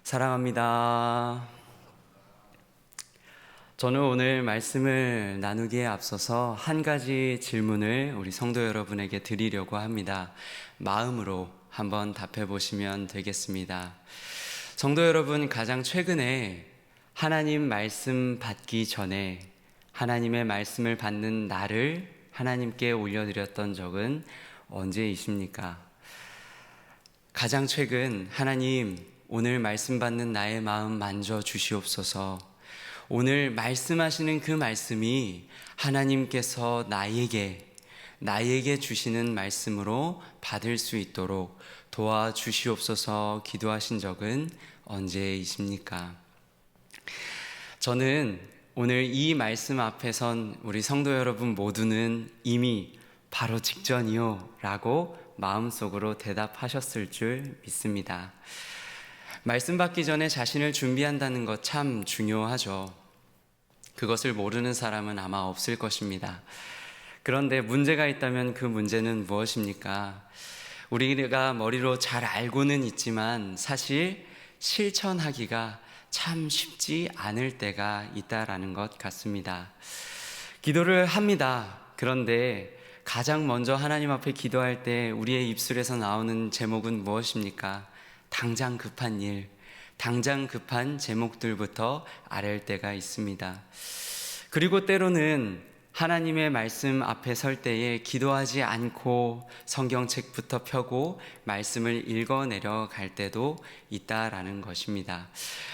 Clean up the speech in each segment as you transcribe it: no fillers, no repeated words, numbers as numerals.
사랑합니다. 저는 오늘 말씀을 나누기에 앞서서 한 가지 질문을 우리 성도 여러분에게 드리려고 합니다. 마음으로 한번 답해 보시면 되겠습니다. 성도 여러분, 가장 최근에 하나님 말씀 받기 전에 하나님의 말씀을 받는 날을 하나님께 올려드렸던 적은 언제이십니까? 가장 최근 하나님, 오늘 말씀 받는 나의 마음 만져 주시옵소서. 오늘 말씀하시는 그 말씀이 하나님께서 나에게 주시는 말씀으로 받을 수 있도록 도와주시옵소서 기도하신 적은 언제이십니까? 저는 오늘 이 말씀 앞에 선 우리 성도 여러분 모두는 이미 바로 직전이요 라고 마음속으로 대답하셨을 줄 믿습니다. 말씀 받기 전에 자신을 준비한다는 것 참 중요하죠. 그것을 모르는 사람은 아마 없을 것입니다. 그런데 문제가 있다면 그 문제는 무엇입니까? 우리가 머리로 잘 알고는 있지만 사실 실천하기가 참 쉽지 않을 때가 있다라는 것 같습니다. 기도를 합니다. 그런데 가장 먼저 하나님 앞에 기도할 때 우리의 입술에서 나오는 제목은 무엇입니까? 당장 급한 일, 당장 급한 제목들부터 아랠 때가 있습니다. 그리고 때로는 하나님의 말씀 앞에 설 때에 기도하지 않고 성경책부터 펴고 말씀을 읽어내려 갈 때도 있다라는 것입니다.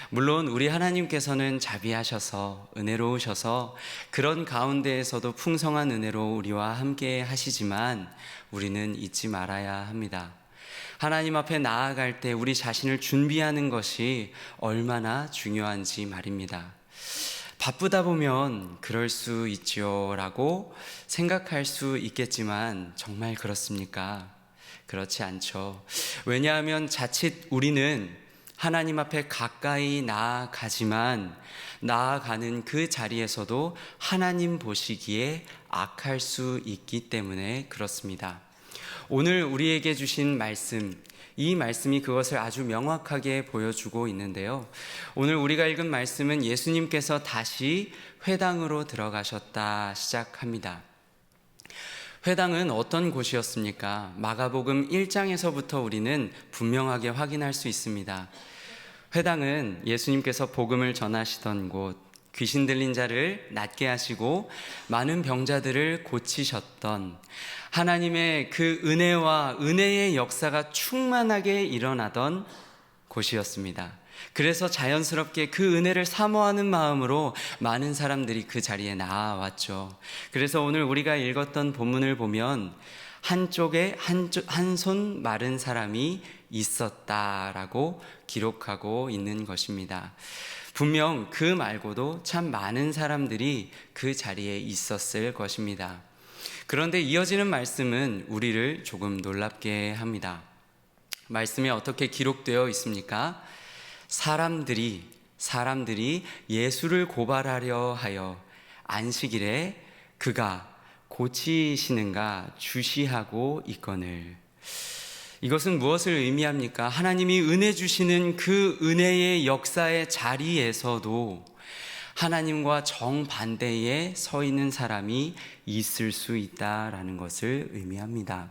물론 우리 하나님께서는 자비하셔서 은혜로우셔서 그런 가운데에서도 풍성한 은혜로 우리와 함께 하시지만 우리는 잊지 말아야 합니다. 하나님 앞에 나아갈 때 우리 자신을 준비하는 것이 얼마나 중요한지 말입니다. 바쁘다 보면 그럴 수 있죠 라고 생각할 수 있겠지만 정말 그렇습니까? 그렇지 않죠. 왜냐하면 자칫 우리는 하나님 앞에 가까이 나아가지만 나아가는 그 자리에서도 하나님 보시기에 악할 수 있기 때문에 그렇습니다. 오늘 우리에게 주신 말씀, 이 말씀이 그것을 아주 명확하게 보여주고 있는데요. 오늘 우리가 읽은 말씀은 예수님께서 다시 회당으로 들어가셨다 시작합니다. 회당은 어떤 곳이었습니까? 마가복음 1장에서부터 우리는 분명하게 확인할 수 있습니다. 회당은 예수님께서 복음을 전하시던 곳, 귀신 들린 자를 낫게 하시고 많은 병자들을 고치셨던 하나님의 그 은혜와 은혜의 역사가 충만하게 일어나던 곳이었습니다. 그래서 자연스럽게 그 은혜를 사모하는 마음으로 많은 사람들이 그 자리에 나와왔죠. 그래서 오늘 우리가 읽었던 본문을 보면 한쪽에 한 손 마른 사람이 있었다라고 기록하고 있는 것입니다. 분명 그 말고도 참 많은 사람들이 그 자리에 있었을 것입니다. 그런데 이어지는 말씀은 우리를 조금 놀랍게 합니다. 말씀에 어떻게 기록되어 있습니까? 사람들이 예수를 고발하려 하여 안식일에 그가 고치시는가 주시하고 있거늘. 이것은 무엇을 의미합니까? 하나님이 은혜 주시는 그 은혜의 역사의 자리에서도 하나님과 정반대에 서 있는 사람이 있을 수 있다라는 것을 의미합니다.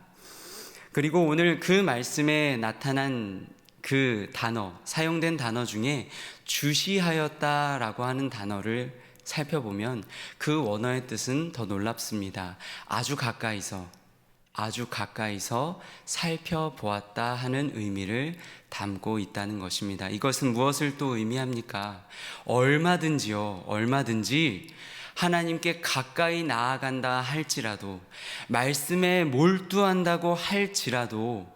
그리고 오늘 그 말씀에 나타난 그 단어, 사용된 단어 중에 주시하였다라고 하는 단어를 살펴보면 그 원어의 뜻은 더 놀랍습니다. 아주 가까이서 살펴보았다 하는 의미를 담고 있다는 것입니다. 이것은 무엇을 또 의미합니까? 얼마든지 하나님께 가까이 나아간다 할지라도, 말씀에 몰두한다고 할지라도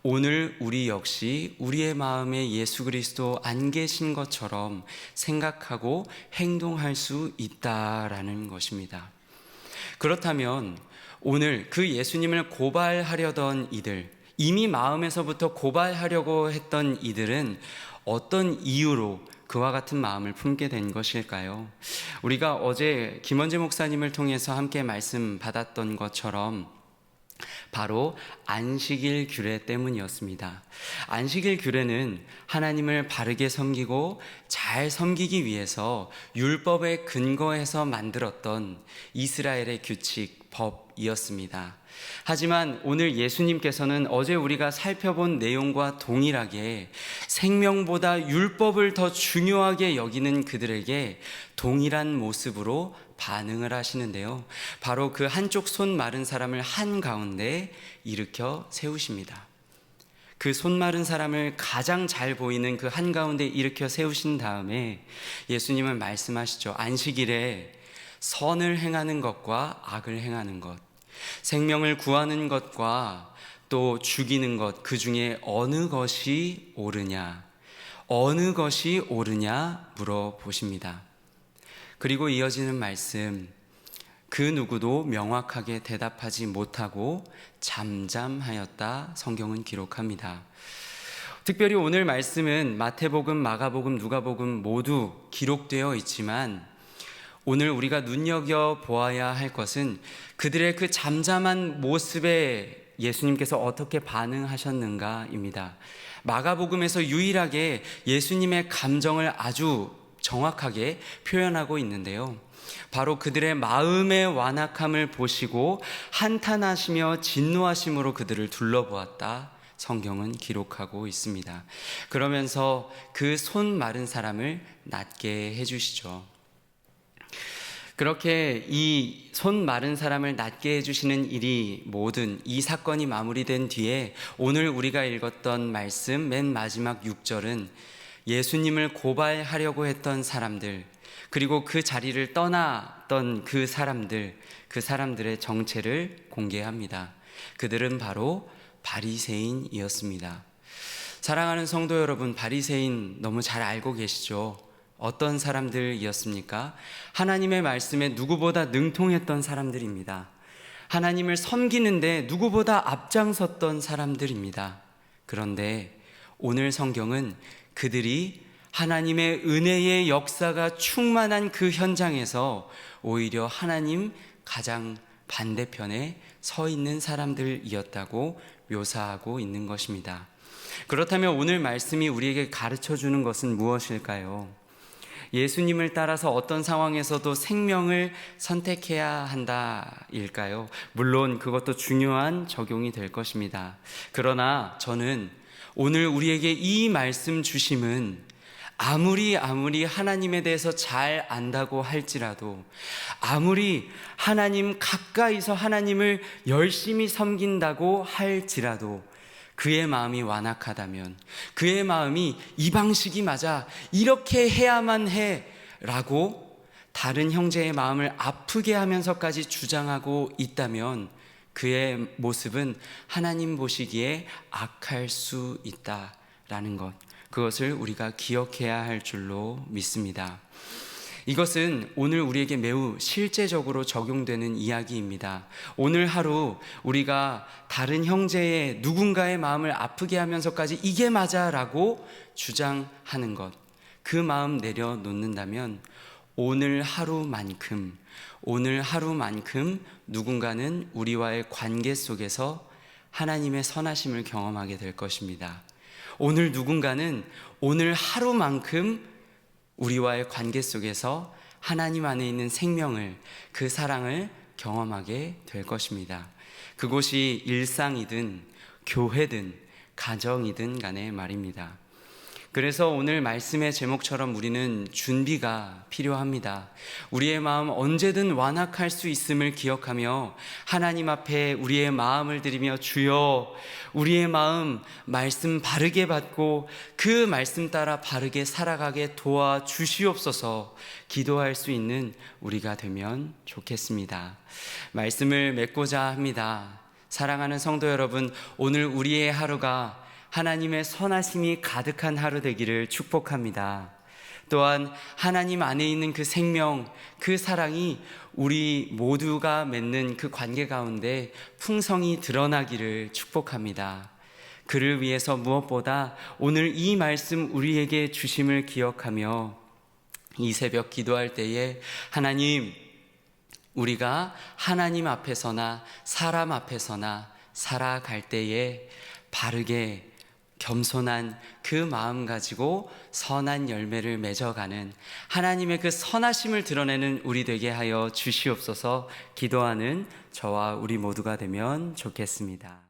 오늘 우리 역시 우리의 마음에 예수 그리스도 안 계신 것처럼 생각하고 행동할 수 있다라는 것입니다. 그렇다면 오늘 그 예수님을 고발하려던 이들, 이미 마음에서부터 고발하려고 했던 이들은 어떤 이유로 그와 같은 마음을 품게 된 것일까요? 우리가 어제 김원재 목사님을 통해서 함께 말씀 받았던 것처럼 바로 안식일 규례 때문이었습니다. 안식일 규례는 하나님을 바르게 섬기고 잘 섬기기 위해서 율법에 근거해서 만들었던 이스라엘의 규칙, 법이었습니다. 하지만 오늘 예수님께서는 어제 우리가 살펴본 내용과 동일하게 생명보다 율법을 더 중요하게 여기는 그들에게 동일한 모습으로 반응을 하시는데요. 바로 그 한쪽 손 마른 사람을 한가운데 일으켜 세우십니다. 그 손 마른 사람을 가장 잘 보이는 그 한가운데 일으켜 세우신 다음에 예수님은 말씀하시죠. 안식일에 선을 행하는 것과 악을 행하는 것, 생명을 구하는 것과 또 죽이는 것, 그 중에 어느 것이 옳으냐 물어보십니다. 그리고 이어지는 말씀, 그 누구도 명확하게 대답하지 못하고 잠잠하였다 성경은 기록합니다. 특별히 오늘 말씀은 마태복음, 마가복음, 누가복음 모두 기록되어 있지만 오늘 우리가 눈여겨보아야 할 것은 그들의 그 잠잠한 모습에 예수님께서 어떻게 반응하셨는가입니다. 마가복음에서 유일하게 예수님의 감정을 아주 정확하게 표현하고 있는데요. 바로 그들의 마음의 완악함을 보시고 한탄하시며 진노하심으로 그들을 둘러보았다 성경은 기록하고 있습니다. 그러면서 그 손 마른 사람을 낫게 해주시죠. 그렇게 이 손 마른 사람을 낫게 해주시는 일이 모든 이 사건이 마무리된 뒤에 오늘 우리가 읽었던 말씀 맨 마지막 6절은 예수님을 고발하려고 했던 사람들, 그리고 그 자리를 떠났던 그 사람들의 정체를 공개합니다. 그들은 바로 바리새인이었습니다. 사랑하는 성도 여러분, 바리새인 너무 잘 알고 계시죠? 어떤 사람들이었습니까? 하나님의 말씀에 누구보다 능통했던 사람들입니다. 하나님을 섬기는데 누구보다 앞장섰던 사람들입니다. 그런데 오늘 성경은 그들이 하나님의 은혜의 역사가 충만한 그 현장에서 오히려 하나님 가장 반대편에 서 있는 사람들이었다고 묘사하고 있는 것입니다. 그렇다면 오늘 말씀이 우리에게 가르쳐 주는 것은 무엇일까요? 예수님을 따라서 어떤 상황에서도 생명을 선택해야 한다일까요? 물론 그것도 중요한 적용이 될 것입니다. 그러나 저는 오늘 우리에게 이 말씀 주심은 아무리 하나님에 대해서 잘 안다고 할지라도, 아무리 하나님 가까이서 하나님을 열심히 섬긴다고 할지라도 그의 마음이 완악하다면, 그의 마음이 이 방식이 맞아, 이렇게 해야만 해 라고 다른 형제의 마음을 아프게 하면서까지 주장하고 있다면 그의 모습은 하나님 보시기에 악할 수 있다라는 것, 그것을 우리가 기억해야 할 줄로 믿습니다. 이것은 오늘 우리에게 매우 실제적으로 적용되는 이야기입니다. 오늘 하루 우리가 다른 형제의 누군가의 마음을 아프게 하면서까지 이게 맞아라고 주장하는 것, 그 마음 내려놓는다면 오늘 하루만큼 누군가는 우리와의 관계 속에서 하나님의 선하심을 경험하게 될 것입니다. 오늘 누군가는 오늘 하루만큼 우리와의 관계 속에서 하나님 안에 있는 생명을, 그 사랑을 경험하게 될 것입니다. 그곳이 일상이든 교회든 가정이든 간에 말입니다. 그래서 오늘 말씀의 제목처럼 우리는 준비가 필요합니다. 우리의 마음 언제든 완악할 수 있음을 기억하며 하나님 앞에 우리의 마음을 드리며 주여, 우리의 마음 말씀 바르게 받고 그 말씀 따라 바르게 살아가게 도와주시옵소서 기도할 수 있는 우리가 되면 좋겠습니다. 말씀을 맺고자 합니다. 사랑하는 성도 여러분, 오늘 우리의 하루가 하나님의 선하심이 가득한 하루 되기를 축복합니다. 또한 하나님 안에 있는 그 생명, 그 사랑이 우리 모두가 맺는 그 관계 가운데 풍성히 드러나기를 축복합니다. 그를 위해서 무엇보다 오늘 이 말씀 우리에게 주심을 기억하며 이 새벽 기도할 때에 하나님, 우리가 하나님 앞에서나 사람 앞에서나 살아갈 때에 바르게 겸손한 그 마음 가지고 선한 열매를 맺어가는 하나님의 그 선하심을 드러내는 우리 되게 하여 주시옵소서. 기도하는 저와 우리 모두가 되면 좋겠습니다.